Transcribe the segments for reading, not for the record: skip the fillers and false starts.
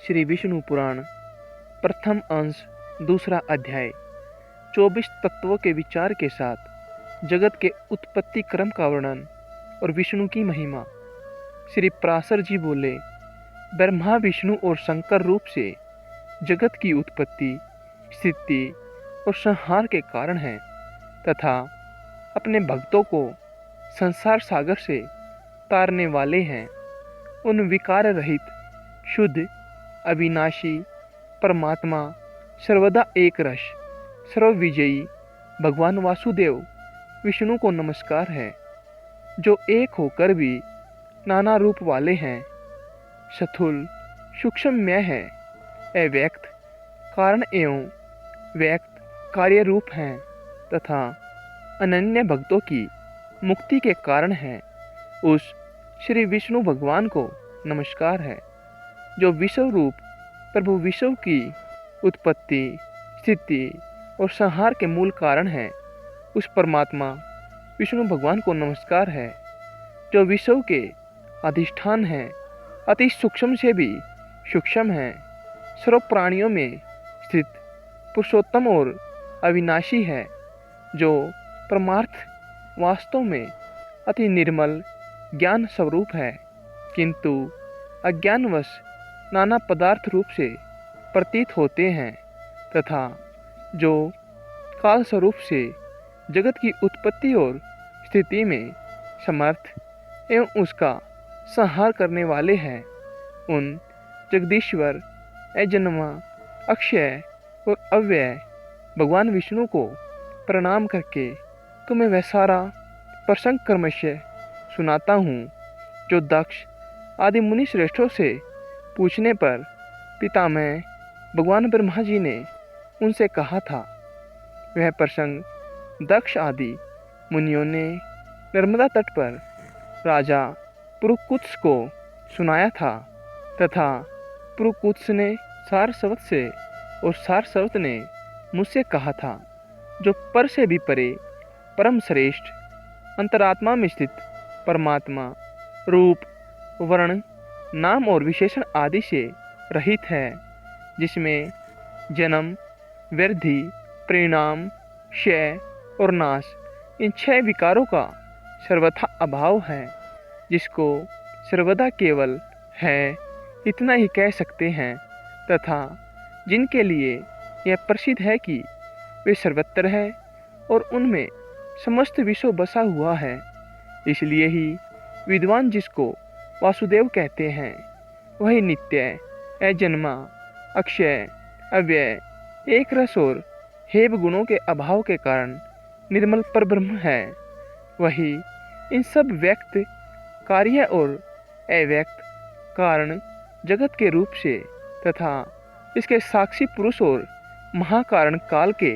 श्री विष्णु पुराण प्रथम अंश दूसरा अध्याय 24 तत्वों के विचार के साथ जगत के उत्पत्ति क्रम का वर्णन और विष्णु की महिमा। श्री पराशर जी बोले, ब्रह्मा विष्णु और शंकर रूप से जगत की उत्पत्ति, स्थिति और संहार के कारण हैं तथा अपने भक्तों को संसार सागर से तारने वाले हैं। उन विकार रहित शुद्ध अविनाशी परमात्मा सर्वदा एक रस सर्वविजयी भगवान वासुदेव विष्णु को नमस्कार है, जो एक होकर भी नाना रूप वाले हैं। स्थूल सूक्ष्ममय है, अव्यक्त कारण एवं व्यक्त कार्य रूप हैं तथा अनन्य भक्तों की मुक्ति के कारण हैं। उस श्री विष्णु भगवान को नमस्कार है, जो विश्व रूप प्रभु विश्व की उत्पत्ति, स्थिति और संहार के मूल कारण है। उस परमात्मा विष्णु भगवान को नमस्कार है, जो विश्व के अधिष्ठान है, अति सूक्ष्म से भी सूक्ष्म है, सर्व प्राणियों में स्थित पुरुषोत्तम और अविनाशी है, जो परमार्थ वास्तव में अति निर्मल ज्ञान स्वरूप है, किंतु अज्ञानवश नाना पदार्थ रूप से प्रतीत होते हैं तथा जो काल स्वरूप से जगत की उत्पत्ति और स्थिति में समर्थ एवं उसका संहार करने वाले हैं। उन जगदीश्वर, अजन्मा, अक्षय और अव्यय भगवान विष्णु को प्रणाम करके तुम्हें वह सारा प्रसंग क्रमशः सुनाता हूँ, जो दक्ष आदि मुनि श्रेष्ठों से पूछने पर पितामह भगवान ब्रह्मा जी ने उनसे कहा था। वह प्रसंग दक्ष आदि मुनियों ने नर्मदा तट पर राजा पुरुकुत्स को सुनाया था तथा पुरुकुत्स ने सारस्वत से और सारस्वत ने मुझसे कहा था, जो पर से भी परे परम श्रेष्ठ अंतरात्मा में स्थित परमात्मा रूप, वर्ण, नाम और विशेषण आदि से रहित है, जिसमें जन्म, वृद्धि, परिणाम, क्षय और नाश इन 6 विकारों का सर्वथा अभाव है, जिसको सर्वदा केवल है इतना ही कह सकते हैं तथा जिनके लिए यह प्रसिद्ध है कि वे सर्वत्र है और उनमें समस्त विश्व बसा हुआ है। इसलिए ही विद्वान जिसको वासुदेव कहते हैं, वही नित्य, अजन्मा, अक्षय, अव्यय, एक रस और हेव गुणों के अभाव के कारण निर्मल परब्रह्म है। वही इन सब व्यक्त, कार्य और अव्यक्त कारण जगत के रूप से तथा इसके साक्षी पुरुष और महाकारण काल के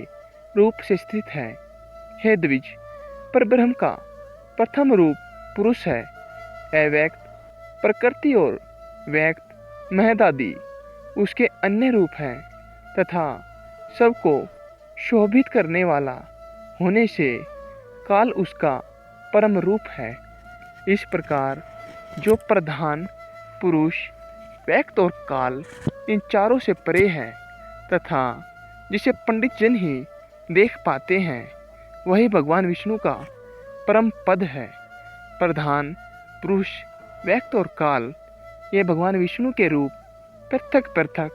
रूप से स्थित है। हे द्विज, परब्रह्म का प्रथम रूप पुरुष है, अव्यक्त प्रकृति और व्यक्त महदादि उसके अन्य रूप हैं तथा सबको शोभित करने वाला होने से काल उसका परम रूप है। इस प्रकार जो प्रधान पुरुष, व्यक्त और काल इन चारों से परे है तथा जिसे पंडित जन ही देख पाते हैं, वही भगवान विष्णु का परम पद है। प्रधान पुरुष, व्यक्त और काल ये भगवान विष्णु के रूप पृथक पृथक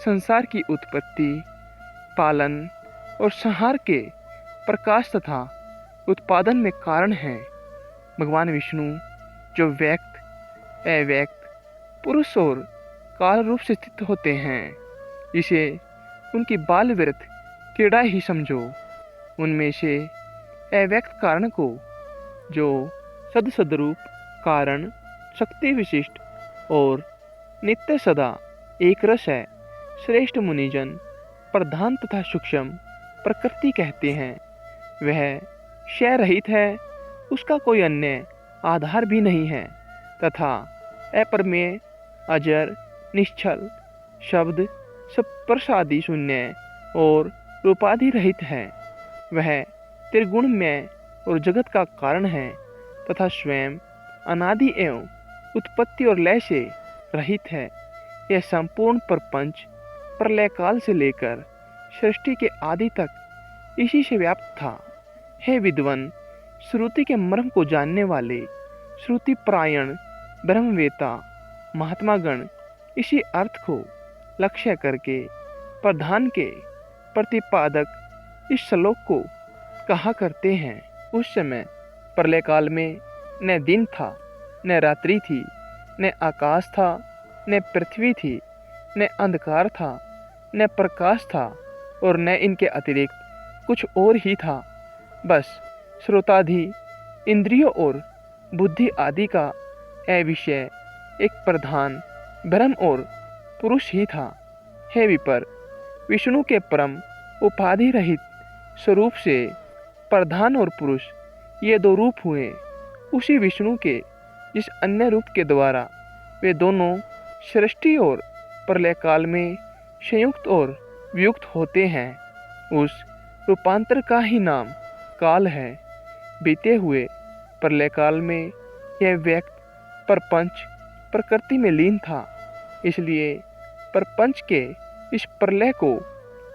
संसार की उत्पत्ति, पालन और संहार के प्रकाश तथा उत्पादन में कारण हैं। भगवान विष्णु जो व्यक्त, अव्यक्त, पुरुष और काल रूप से स्थित होते हैं, इसे उनकी बाल वृत्त क्रीड़ा ही समझो। उनमें से अव्यक्त कारण को, जो सदसद्रूप कारण, शक्ति विशिष्ट और नित्य सदा एक रस है, श्रेष्ठ मुनिजन प्रधान तथा सूक्ष्म प्रकृति कहते हैं। वह क्षय रहित है, उसका कोई अन्य आधार भी नहीं है तथा अप्रमेय, अजर, निश्चल, शब्द स्पर्श आदि शून्य और रूपाधि रहित है। वह त्रिगुणमय और जगत का कारण है तथा स्वयं अनादि एवं उत्पत्ति और लय से रहित है। यह संपूर्ण प्रपंच प्रलय काल से लेकर सृष्टि के आदि तक इसी से व्याप्त था। हे विद्वान, श्रुति के मर्म को जानने वाले श्रुति परायण ब्रह्मवेता महात्मागण इसी अर्थ को लक्ष्य करके प्रधान के प्रतिपादक इस श्लोक को कहा करते हैं। उस समय प्रलय काल में न दिन था, न रात्रि थी, न आकाश था, न पृथ्वी थी, न अंधकार था, न प्रकाश था, और न इनके अतिरिक्त कुछ और ही था। बस श्रोताधि इंद्रियों और बुद्धि आदि का अविषय एक प्रधान ब्रह्म और पुरुष ही था। हे विपर, विष्णु के परम उपाधि रहित स्वरूप से प्रधान और पुरुष ये दो रूप हुए। उसी विष्णु के जिस अन्य रूप के द्वारा वे दोनों सृष्टि और प्रलय काल में संयुक्त और वियुक्त होते हैं, उस रूपांतर का ही नाम काल है। बीते हुए प्रलय काल में यह व्यक्त प्रपंच प्रकृति में लीन था, इसलिए प्रपंच के इस प्रलय को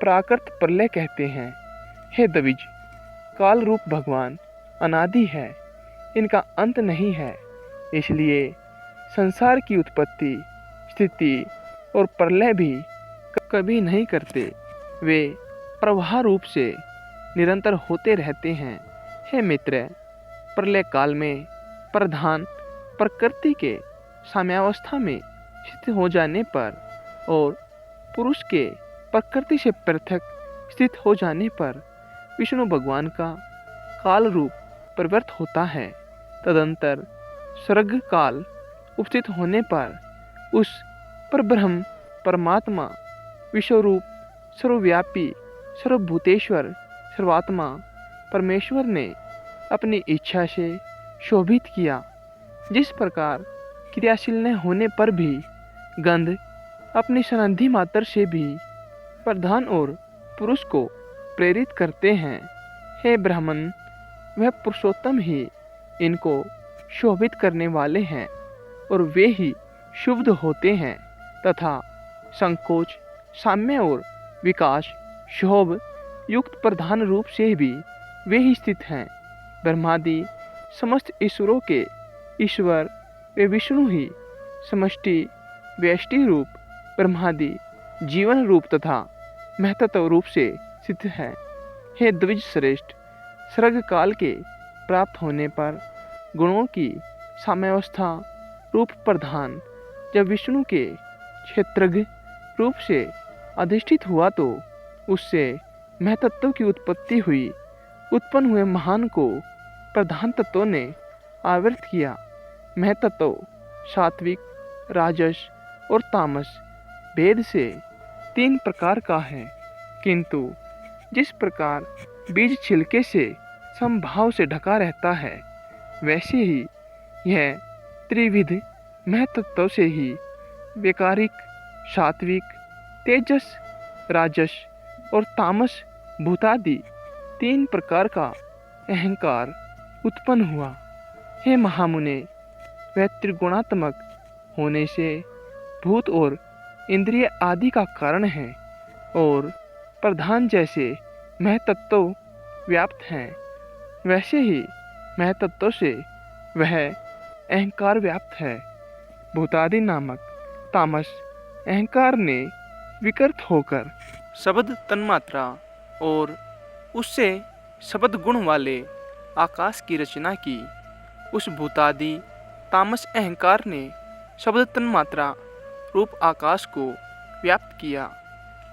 प्राकृत प्रलय कहते हैं। हे द्विज, काल रूप भगवान अनादि है, इनका अंत नहीं है, इसलिए संसार की उत्पत्ति स्थिति और प्रलय भी कभी नहीं करते। वे प्रवाह रूप से निरंतर होते रहते हैं। हे मित्र, प्रलय काल में प्रधान प्रकृति के साम्यावस्था में स्थित हो जाने पर और पुरुष के प्रकृति से पृथक स्थित हो जाने पर विष्णु भगवान का काल रूप प्रवृत्त होता है। तदंतर स्वर्ग काल उपस्थित होने पर उस परब्रह्म परमात्मा विश्वरूप सर्वव्यापी सर्वभूतेश्वर सर्वात्मा परमेश्वर ने अपनी इच्छा से शोभित किया। जिस प्रकार क्रियाशील न होने पर भी गंध अपनी सनंधी मात्र से भी प्रधान और पुरुष को प्रेरित करते हैं, हे ब्राह्मण, वह पुरुषोत्तम ही इनको शोभित करने वाले हैं और वे ही शुद्ध होते हैं तथा संकोच साम्य और विकास शोभ युक्त प्रधान रूप से भी वे ही स्थित हैं। ब्रह्मादि समस्त ईश्वरों के ईश्वर वे विष्णु ही समष्टि व्यष्टि रूप ब्रह्मादि जीवन रूप तथा महतत्व रूप से स्थित है। हे द्विज श्रेष्ठ, स्वर्ग काल के प्राप्त होने पर गुणों की साम्यावस्था रूप प्रधान जब विष्णु के क्षेत्रज्ञ रूप से अधिष्ठित हुआ तो उससे महतत्व की उत्पत्ति हुई। उत्पन्न हुए महान को प्रधान तत्वों ने आवृत किया। महतत्व सात्विक, राजस और तामस भेद से 3 प्रकार का है, किंतु जिस प्रकार बीज छिलके से समभाव से ढका रहता है, वैसे ही यह त्रिविध महतत्व से ही वैकारिक, सात्विक, तेजस, राजस और तामस भूतादि 3 प्रकार का अहंकार उत्पन्न हुआ। हे महामुने, वह त्रिगुणात्मक होने से भूत और इंद्रिय आदि का कारण है और प्रधान जैसे महतत्व व्याप्त हैं, वैसे ही महतत्व से वह अहंकार व्याप्त है। भूतादि नामक तामस अहंकार ने विकृत होकर शब्द तन्मात्रा और उससे शब्द गुण वाले आकाश की रचना की। उस भूतादि तामस अहंकार ने शब्द तन्मात्रा रूप आकाश को व्याप्त किया।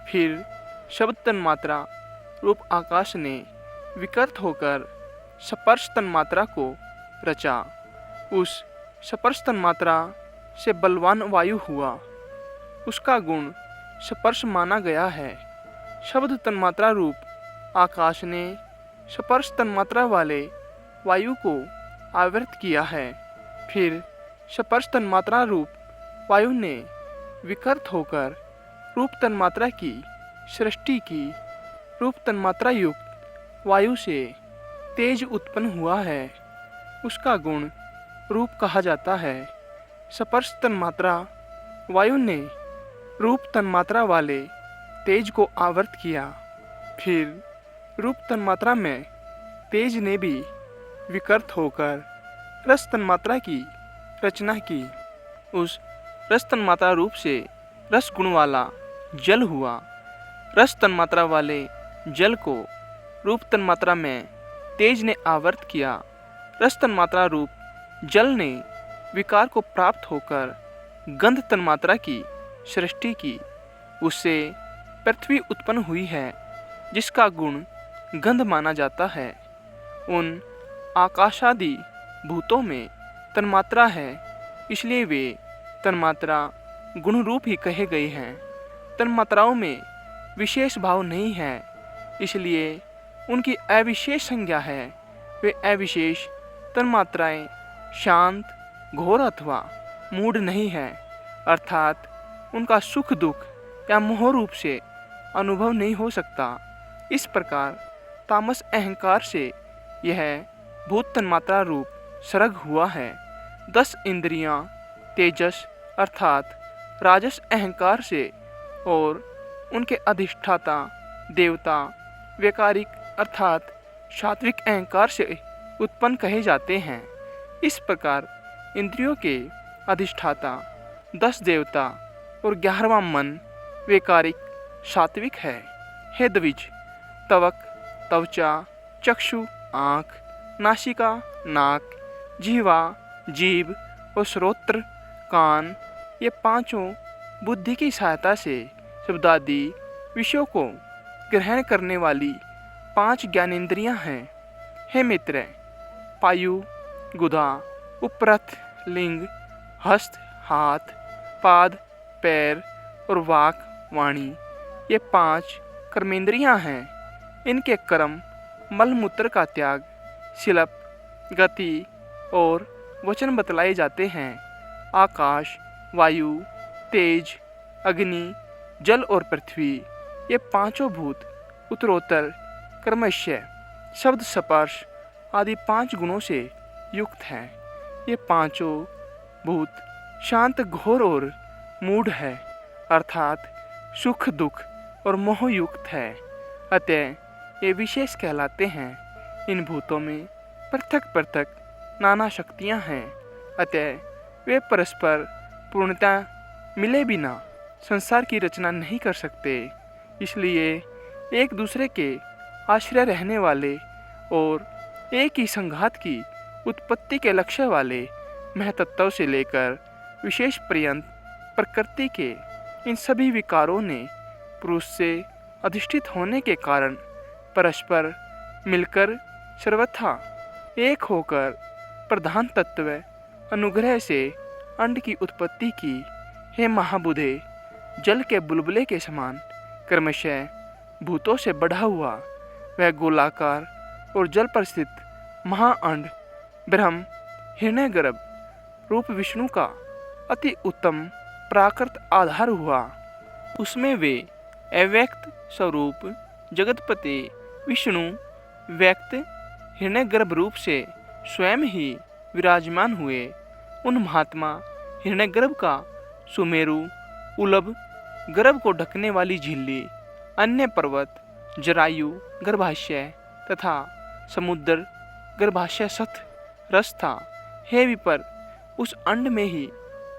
फिर शब्द तन्मात्रा रूप आकाश ने विकृत होकर स्पर्श तन्मात्रा को रचा। उस स्पर्श तन्मात्रा से बलवान वायु हुआ। उसका गुण स्पर्श माना गया है। शब्द तन्मात्रा रूप आकाश ने स्पर्श तन्मात्रा वाले वायु को आवृत किया है। फिर स्पर्श तन्मात्रा रूप वायु ने विकृत होकर रूप तन्मात्रा की सृष्टि की। रूप तन्मात्रा युक्त वायु से तेज उत्पन्न हुआ है। उसका गुण रूप कहा जाता है। स्पर्श तन्मात्रा वायु ने रूप तन्मात्रा वाले तेज को आवृत किया। फिर रूप तन्मात्रा में तेज ने भी विकृत होकर रस तन्मात्रा की रचना की। उस रस तन्मात्रा रूप से रस गुण वाला जल हुआ। रस तन्मात्रा वाले जल को रूप तन्मात्रा में तेज ने आवृत किया। रस तन्मात्रा रूप जल ने विकार को प्राप्त होकर गंध तन्मात्रा की सृष्टि की। उससे पृथ्वी उत्पन्न हुई है, जिसका गुण गंध माना जाता है। उन आकाशादि भूतों में तन्मात्रा है, इसलिए वे तन्मात्रा गुण रूप ही कहे गए हैं। तन्मात्राओं में विशेष भाव नहीं है, इसलिए उनकी अविशेष संज्ञा है। वे अविशेष तन्मात्राएं शांत, घोर अथवा मूढ़ नहीं है, अर्थात उनका सुख दुख या मोह रूप से अनुभव नहीं हो सकता। इस प्रकार तामस अहंकार से यह भूत तन्मात्रा रूप सर्ग हुआ है। 10 इंद्रियां तेजस अर्थात राजस अहंकार से और उनके अधिष्ठाता देवता वैकारिक अर्थात सात्विक अहंकार से उत्पन्न कहे जाते हैं। इस प्रकार इंद्रियों के अधिष्ठाता 10 देवता और 11वां मन वैकारिक सात्विक है। हे द्विज, त्वक, त्वचा, चक्षु आँख, नासिका नाक, जिह्वा जीभ और श्रोत्र कान, ये पांचों बुद्धि की सहायता से शब्दादि विषयों को ग्रहण करने वाली 5 ज्ञानेंद्रियां हैं। हे मित्र, पायु, गुदा, उपरथ, लिंग, हस्त, हाथ, पाद, पैर और वाक, वाणी, ये 5 कर्मेंद्रियां हैं। इनके कर्म मलमूत्र का त्याग, शिल्प, गति और वचन बतलाए जाते हैं। आकाश, वायु, तेज, अग्नि, जल और पृथ्वी, ये पांचों भूत उत्तरोत्तर क्रमशः शब्द स्पर्श आदि 5 गुणों से युक्त हैं। ये पांचों भूत शांत, घोर और मूढ़ है, अर्थात सुख दुख और मोह युक्त है। अतः ये विशेष कहलाते हैं। इन भूतों में पृथक पृथक नाना शक्तियां हैं, अतः वे परस्पर पूर्णता मिले बिना संसार की रचना नहीं कर सकते। इसलिए एक दूसरे के आश्रय रहने वाले और एक ही संघात की उत्पत्ति के लक्ष्य वाले महतत्व से लेकर विशेष पर्यंत प्रकृति के इन सभी विकारों ने पुरुष से अधिष्ठित होने के कारण परस्पर मिलकर सर्वथा एक होकर प्रधान तत्व अनुग्रह से अंड की उत्पत्ति की। हे महाबुधे, जल के बुलबुले के समान क्रमशः भूतों से बढ़ा हुआ वह गोलाकार और जल पर स्थित महाअंड ब्रह्म हिरण्यगर्भ रूप विष्णु का अति उत्तम प्राकृत आधार हुआ। उसमें वे अव्यक्त स्वरूप जगतपति विष्णु व्यक्त हिरण्यगर्भ रूप से स्वयं ही विराजमान हुए। उन महात्मा हिरण्यगर्भ का सुमेरु उलभ गर्भ को ढकने वाली झिल्ली, अन्य पर्वत जरायु गर्भाशय तथा समुद्र गर्भाशय सथ रस था। हे विपर, उस अंड में ही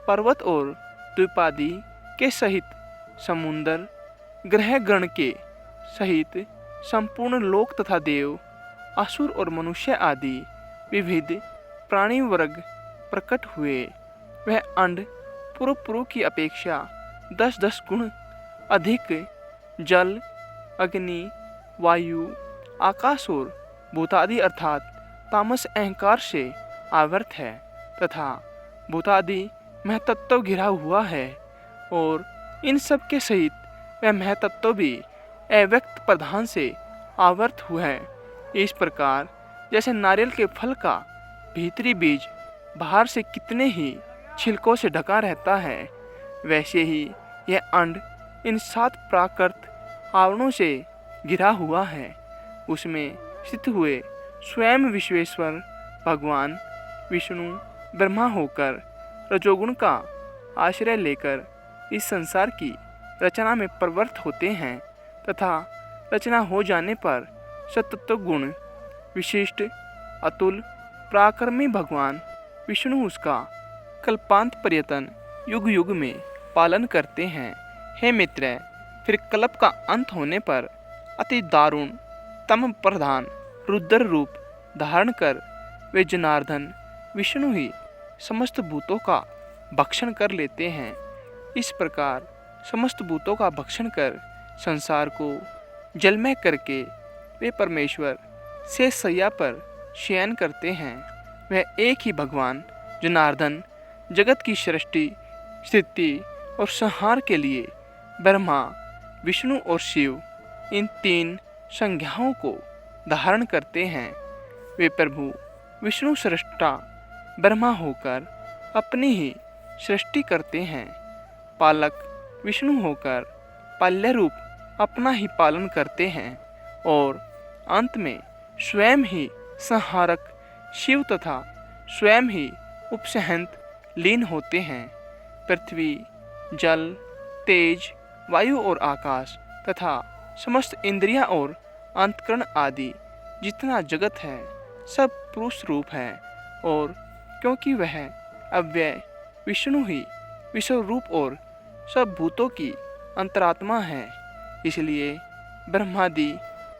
पर्वत और द्वीपादि के सहित समुद्र ग्रह गण के सहित संपूर्ण लोक तथा देव, असुर और मनुष्य आदि विविध प्राणी वर्ग प्रकट हुए। वह अंड पूर्व की अपेक्षा 10-10 गुण अधिक जल, अग्नि, वायु, आकाश और भूतादि अर्थात तामस अहंकार से आवृत है तथा भूतादि महतत्व घिरा हुआ है, और इन सब के सहित वह महतत्व भी अव्यक्त प्रधान से आवृत हुआ है। इस प्रकार जैसे नारियल के फल का भीतरी बीज बाहर से कितने ही छिलकों से ढका रहता है, वैसे ही यह अंड इन 7 प्राकृत आवरणों से घिरा हुआ है। उसमें स्थित हुए स्वयं विश्वेश्वर भगवान विष्णु ब्रह्मा होकर रजोगुण का आश्रय लेकर इस संसार की रचना में प्रवृत्त होते हैं तथा रचना हो जाने पर सतत्व गुण विशिष्ट अतुल पराक्रमी भगवान विष्णु उसका कल्पांत पर्यतन युग युग में पालन करते हैं। हे मित्र, फिर कल्प का अंत होने पर अति दारुण तम प्रधान रुद्र रूप धारण कर वे जनार्दन विष्णु ही समस्त भूतों का भक्षण कर लेते हैं। इस प्रकार समस्त भूतों का भक्षण कर संसार को जलमय करके वे परमेश्वर से सैया पर शयन करते हैं। वह एक ही भगवान जनार्दन जगत की सृष्टि स्थिति और संहार के लिए ब्रह्मा विष्णु और शिव इन तीन संज्ञाओं को धारण करते हैं। वे प्रभु विष्णु सृष्टा ब्रह्मा होकर अपनी ही सृष्टि करते हैं, पालक विष्णु होकर पाल्य रूप अपना ही पालन करते हैं और अंत में स्वयं ही संहारक शिव तथा स्वयं ही उपसहंत लीन होते हैं। पृथ्वी जल तेज वायु और आकाश तथा समस्त इंद्रियां और अंतकरण आदि जितना जगत है सब पुरुष रूप है और क्योंकि वह अव्यय विष्णु ही विश्व रूप और सब भूतों की अंतरात्मा है, इसलिए ब्रह्मादि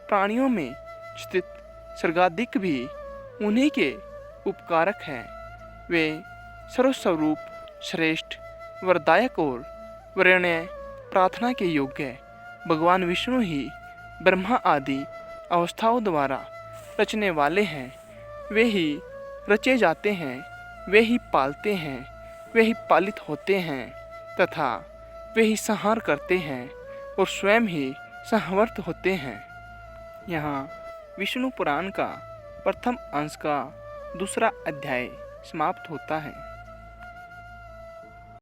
प्राणियों में स्थित सर्गाधिक भी उन्हीं के उपकारक हैं। वे सर्वस्वरूप श्रेष्ठ वरदायक और वरेण्य प्रार्थना के योग्य भगवान विष्णु ही ब्रह्मा आदि अवस्थाओं द्वारा रचने वाले हैं। वे ही रचे जाते हैं, वे ही पालते हैं, वे ही पालित होते हैं तथा वे ही संहार करते हैं और स्वयं ही संहवर्त होते हैं। यहाँ विष्णु पुराण का प्रथम अंश का दूसरा अध्याय समाप्त होता है।